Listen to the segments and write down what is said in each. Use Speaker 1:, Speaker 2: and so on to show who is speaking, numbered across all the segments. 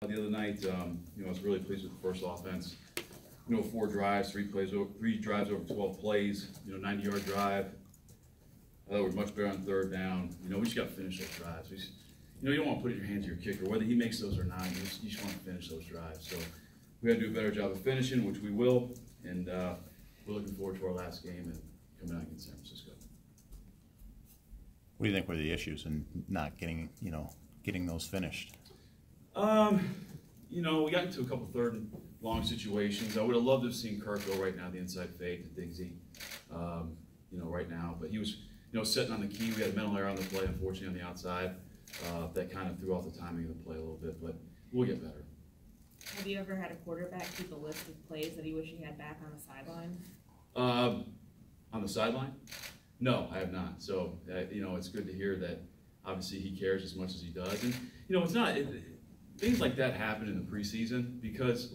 Speaker 1: The other night, I was really pleased with the first offense. 4 drives, 3 drives over 12 plays. 90-yard drive. We're much better on third down. We just got to finish those drives. You don't want to put it in your hands of your kicker, whether he makes those or not. You just want to finish those drives. So we got to do a better job of finishing, which we will. And we're looking forward to our last game and coming out against San Francisco.
Speaker 2: What do you think were the issues in not getting those finished?
Speaker 1: We got into a couple third and long situations. I would have loved to have seen Kirk go right now the inside fake to Digsy, right now. But he was, sitting on the key. We had a mental error on the play, unfortunately, on the outside. That kind of threw off the timing of the play a little bit, but we'll get better.
Speaker 3: Have you ever had a quarterback keep a list of plays that he wish he had back on the sideline?
Speaker 1: On the sideline? No, I have not. So, it's good to hear that obviously he cares as much as he does. And, it's not, things like that happen in the preseason because,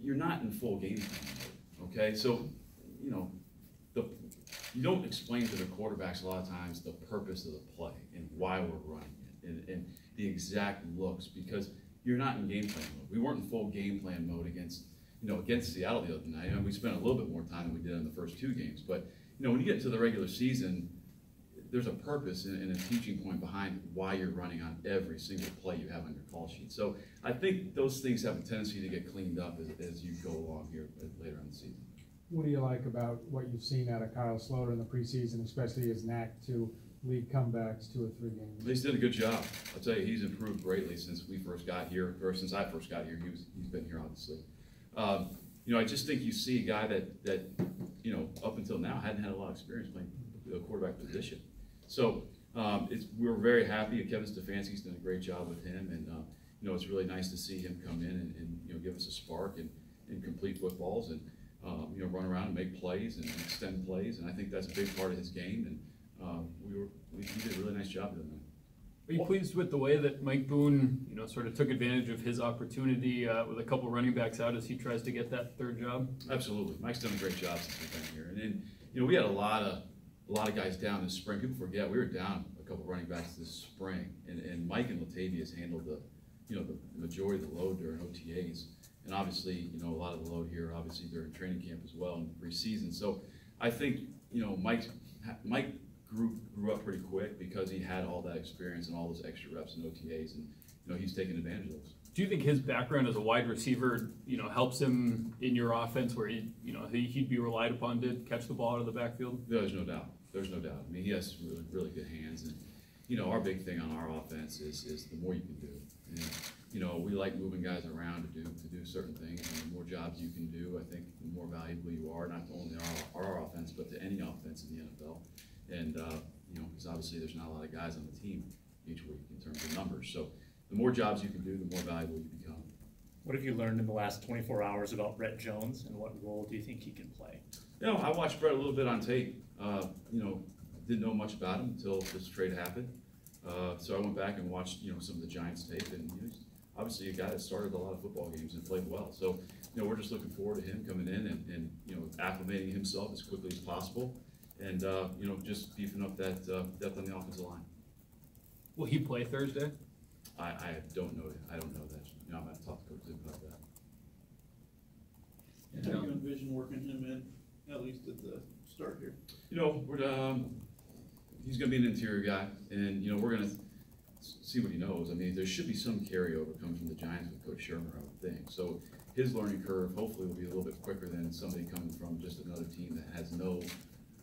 Speaker 1: you're not in full game plan mode, okay? So, you don't explain to the quarterbacks a lot of times the purpose of the play and why we're running it and the exact looks because you're not in game plan mode. We weren't in full game plan mode against Seattle the other night. We spent a little bit more time than we did in the first 2 games. But, when you get to the regular season, there's a purpose and a teaching point behind why you're running on every single play you have on your call sheet. So I think those things have a tendency to get cleaned up as you go along here later in the season.
Speaker 4: What do you like about what you've seen out of Kyle Sloter in the preseason, especially his knack to lead comebacks 2 or 3 games?
Speaker 1: He's did a good job. I'll tell you, he's improved greatly since we first got here, or since I first got here. He's been here, obviously. I just think you see a guy that up until now hadn't had a lot of experience playing the quarterback position. So we're very happy. Kevin Stefanski's done a great job with him, and it's really nice to see him come in and give us a spark and complete footballs and run around and make plays and extend plays. And I think that's a big part of his game. And he did a really nice job doing that.
Speaker 5: Are you pleased with the way that Mike Boone, sort of took advantage of his opportunity with a couple running backs out as he tries to get that 3rd job?
Speaker 1: Absolutely, Mike's done a great job since we've been here. And then, we had a lot of guys down this spring. People forget we were down a couple running backs this spring, and Mike and Latavius handled the majority of the load during OTAs, and obviously, a lot of the load here, obviously during training camp as well in preseason. So I think Mike grew up pretty quick because he had all that experience and all those extra reps in OTAs, and he's taking advantage of those.
Speaker 5: Do you think his background as a wide receiver, helps him in your offense where he'd be relied upon to catch the ball out of the backfield?
Speaker 1: There's no doubt. There's no doubt. I mean, he has really, really good hands, and our big thing on our offense is the more you can do. And we like moving guys around to do certain things, and the more jobs you can do, I think the more valuable you are, not only our offense, but to any offense in the NFL. And because obviously there's not a lot of guys on the team each week in terms of numbers. So the more jobs you can do, the more valuable you become.
Speaker 6: What have you learned in the last 24 hours about Brett Jones, and what role do you think he can play?
Speaker 1: I watched Brett a little bit on tape. Didn't know much about him until this trade happened. So I went back and watched, some of the Giants tape, and he's obviously a guy that started a lot of football games and played well. So, we're just looking forward to him coming in and acclimating himself as quickly as possible, and just beefing up that depth on the offensive line.
Speaker 5: Will he play Thursday?
Speaker 1: I don't know. I don't know that. I'm going to talk to Coach about that.
Speaker 7: And how do you envision working him in, at least at the start here?
Speaker 1: He's going to be an interior guy, and we're going to see what he knows. I mean, there should be some carryover coming from the Giants with Coach Shermer, I would think. So his learning curve hopefully will be a little bit quicker than somebody coming from just another team that has no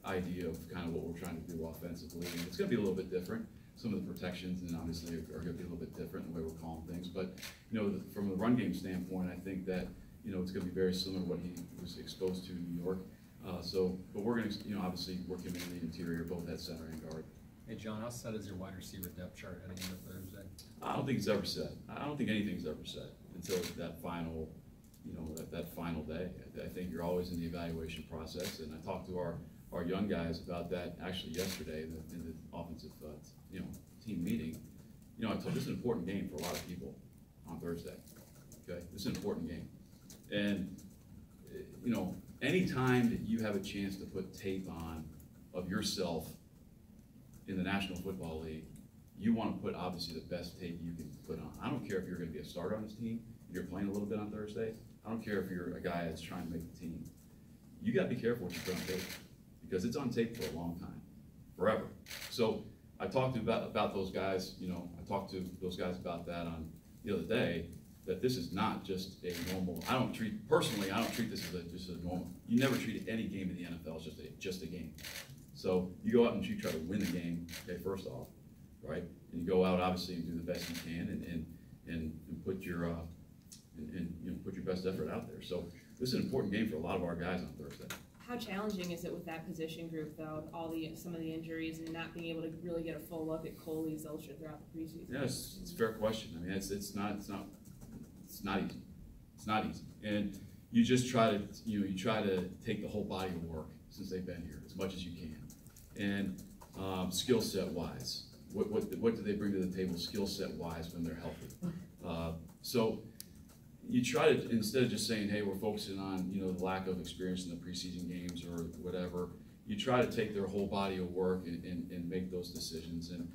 Speaker 1: idea of kind of what we're trying to do offensively. And it's going to be a little bit different. Some of the protections and obviously are going to be a little bit different the way we're calling things. But from a run game standpoint, I think that it's going to be very similar to what he was exposed to in New York. But we're going to obviously work him in the interior, both at center and guard.
Speaker 8: Hey John, how set is your wide receiver depth chart heading into Thursday?
Speaker 1: I don't think it's ever set. I don't think anything's ever set until that final, that final day. I think you're always in the evaluation process, and I talked to our young guys about that actually yesterday in the offensive team meeting. I told this is an important game for a lot of people on Thursday. Okay, this is an important game, and anytime that you have a chance to put tape on of yourself in the National Football League, you want to put obviously the best tape you can put on. I don't care if you're going to be a starter on this team, if you're playing a little bit on Thursday. I don't care if you're a guy that's trying to make the team. You got to be careful what you put on tape, because it's on tape for a long time, forever. So I talked about those guys, I talked to those guys about that on the other day, that this is not just a normal, I don't treat this as just a normal, you never treat any game in the NFL as just a game. So you go out and you try to win the game, okay, first off, right? And you go out obviously and do the best you can and put your put your best effort out there. So this is an important game for a lot of our guys on Thursday.
Speaker 3: How challenging is it with that position group, though, some of the injuries and not being able to really get a full look at Coley, Zylstra throughout the preseason?
Speaker 1: Yeah, it's a fair question. I mean, it's not easy. It's not easy, and you just try to you try to take the whole body of work since they've been here as much as you can, and skill set wise, what do they bring to the table skill set wise when they're healthy? So you try to, instead of just saying, hey, we're focusing on the lack of experience in the preseason games or whatever, you try to take their whole body of work and make those decisions. And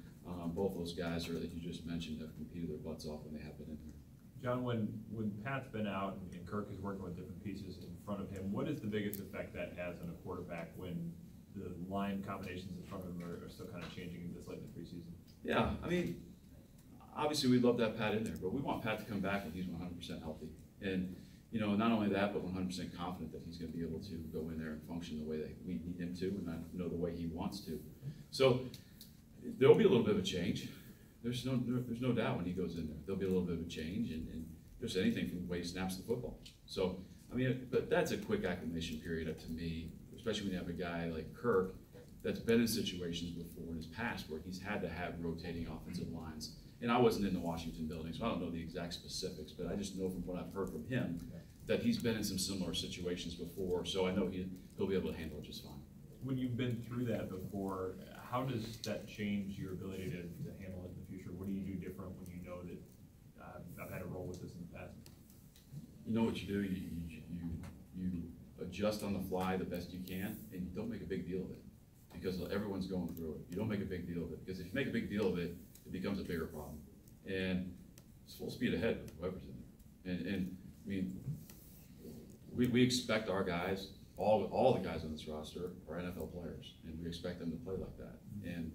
Speaker 1: both those guys that you just mentioned have competed their butts off when they have been in there.
Speaker 9: John, when Pat's been out and Kirk is working with different pieces in front of him, what is the biggest effect that has on a quarterback when the line combinations in front of him are still kind of changing this late in the preseason?
Speaker 1: Yeah, I mean, obviously we'd love to have Pat in there, but we want Pat to come back when he's 100% healthy. And, not only that, but 100% confident that he's going to be able to go in there and function the way that we need him to, and the way he wants to. So there'll be a little bit of a change. There's no doubt when he goes in there. There'll be a little bit of a change, and just anything from the way he snaps the football. So, I mean, but that's a quick acclimation period up to me, especially when you have a guy like Kirk that's been in situations before in his past where he's had to have rotating offensive lines. And I wasn't in the Washington building, so I don't know the exact specifics, but I just know from what I've heard from him that he's been in some similar situations before, so I know he'll be able to handle it just fine.
Speaker 9: When you've been through that before, how does that change your ability to handle it in the future? What do you do different when you know that I've had to roll with this in the past?
Speaker 1: You know what you do, you adjust on the fly the best you can, and you don't make a big deal of it, because everyone's going through it. You don't make a big deal of it, because if you make a big deal of it, it becomes a bigger problem. And it's full speed ahead with whoever's in there. And I mean, we expect our guys, all the guys on this roster are NFL players, and we expect them to play like that. And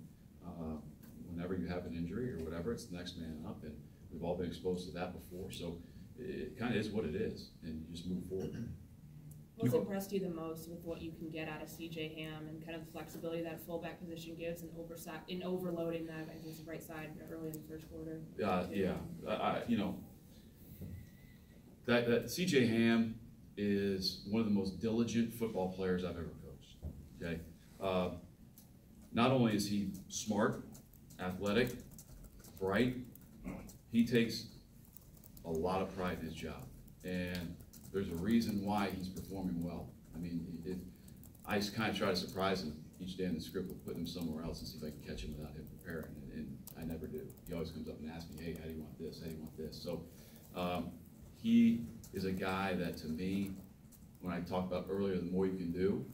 Speaker 1: whenever you have an injury or whatever, it's the next man up, and we've all been exposed to that before. So it kind of is what it is, and you just move forward.
Speaker 3: What's impressed you the most with what you can get out of CJ Ham and kind of the flexibility that fullback position gives and overloading that, I guess, right side early in the first quarter? That CJ Ham is one of the most diligent football players I've ever coached. Okay, not only is he smart, athletic, bright, he takes a lot of pride in his job, and there's a reason why he's performing well. I mean, I just kind of try to surprise him each day in the script with putting him somewhere else and see if I can catch him without him preparing, and I never do. He always comes up and asks me, hey, how do you want this? How do you want this? So he is a guy that, to me, when I talked about earlier, the more you can do,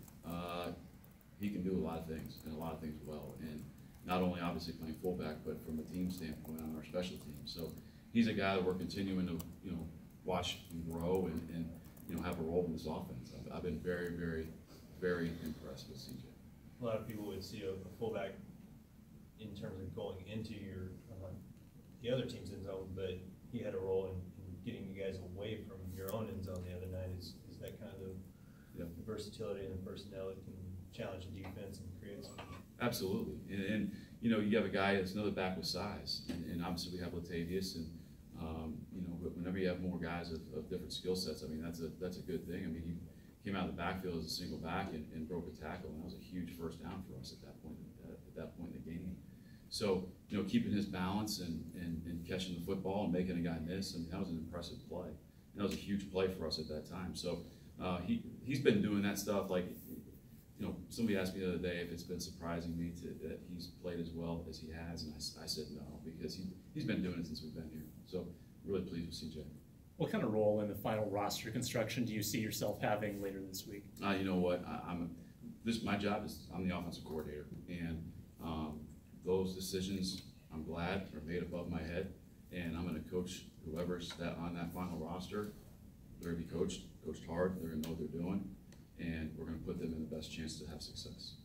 Speaker 3: he can do a lot of things, and a lot of things well. And not only obviously playing fullback, but from a team standpoint on our special team. So he's a guy that we're continuing to, watch him grow and have a role in this offense. I've been very, very, very impressed with CJ.
Speaker 10: A lot of people would see a fullback in terms of going into the other team's end zone, but he had a role in getting you guys away from your own end zone the other night. Is that kind of the versatility and the personnel that can challenge the defense and create some? Absolutely,
Speaker 1: and you have a guy that's another back with size, and obviously we have Latavius, and whenever you have more guys of different skill sets, I mean that's a good thing. I mean he came out of the backfield as a single back and broke a tackle, and that was a huge first down for us at that point in the game. So keeping his balance and catching the football and making a guy miss, I mean that was an impressive play. And that was a huge play for us at that time. So he's been doing that stuff. Like somebody asked me the other day if it's been surprising me that he's played as well as he has, and I said no, because he's been doing it since we've been here. So really pleased with CJ.
Speaker 6: What kind of role in the final roster construction do you see yourself having later this week?
Speaker 1: You know what? My job is I'm the offensive coordinator, and those decisions
Speaker 3: I'm glad are made above my head, and I'm gonna coach whoever's on that final roster. They're gonna be coached hard, they're gonna know what they're doing, and we're gonna put them in the best chance to have success.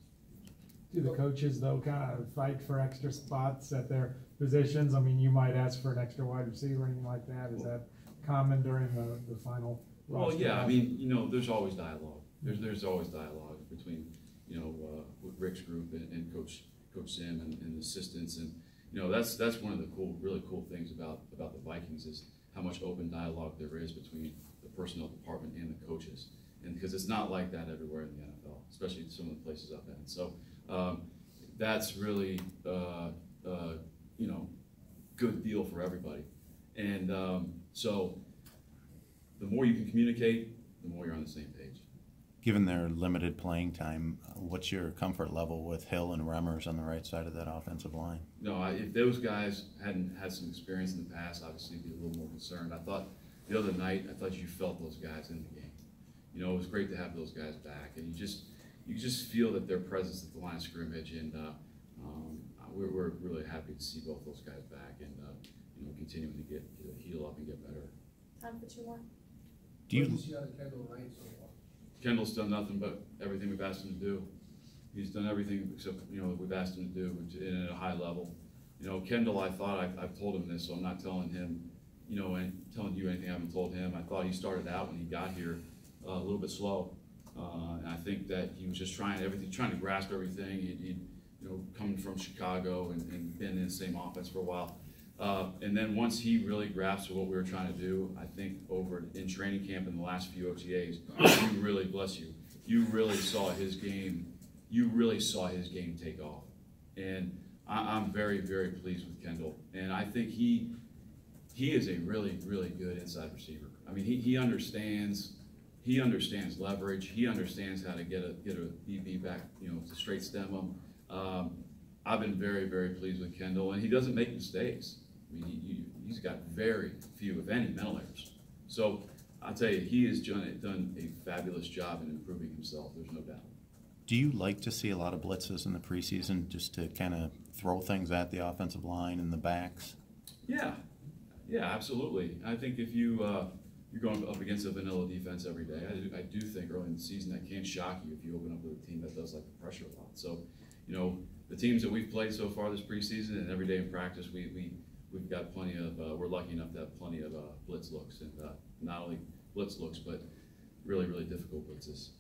Speaker 4: Do the coaches, though, kind of fight for extra spots at their positions? I mean, you might ask for an extra wide receiver or anything like that. Is that common during the final
Speaker 3: Well,
Speaker 4: roster?
Speaker 3: yeah, I mean, there's always dialogue. There's always dialogue between, with Rick's group and Coach Sim and the assistants, and that's one of the really cool things about the Vikings is how much open dialogue there is between the personnel department and the coaches, and because it's not like that everywhere in the NFL, especially some of the places I've been. So that's really good deal for everybody, and so the more you can communicate, the more you're on the same page.
Speaker 2: Given their limited playing time, what's your comfort level with Hill and Remmers on the right side of that offensive line?
Speaker 3: No, if those guys hadn't had some experience in the past, obviously I'd be a little more concerned. I thought the other night, you felt those guys in the game. It was great to have those guys back, and you just feel that their presence at the line of scrimmage, and we're really happy to see both those guys back, and continuing to heal up and get better.
Speaker 11: Time for two more.
Speaker 2: Do you
Speaker 7: see out of Kendall Knight so far?
Speaker 3: Kendall's done nothing but everything we've asked him to do. He's done everything except that we've asked him to do, and at a high level. Kendall, I thought I've told him this, so I'm not telling him, and telling you anything I haven't told him. I thought he started out when he got here a little bit slow, and I think that he was just trying to grasp everything. He'd coming from Chicago and been in the same offense for a while. And then once he really grasped what we were trying to do, I think over in training camp in the last few OTAs, you really, bless you, you really saw his game take off. And I'm very, very pleased with Kendall. And I think he is a really, really good inside receiver. I mean, he understands leverage. He understands how to get a DB back, to straight stem him. I've been very, very pleased with Kendall, and he doesn't make mistakes. I mean, he's got very few, if any, mental errors. So I'll tell you, he has done a fabulous job in improving himself. There's no doubt.
Speaker 2: Do you like to see a lot of blitzes in the preseason just to kind of throw things at the offensive line and the backs?
Speaker 3: Yeah, absolutely. I think if you're going up against a vanilla defense every day, I do think early in the season that can shock you if you open up with a team that does like the pressure a lot. So, the teams that we've played so far this preseason and every day in practice, we've got plenty of, we're lucky enough to have plenty of blitz looks, and not only blitz looks, but really, really difficult blitzes.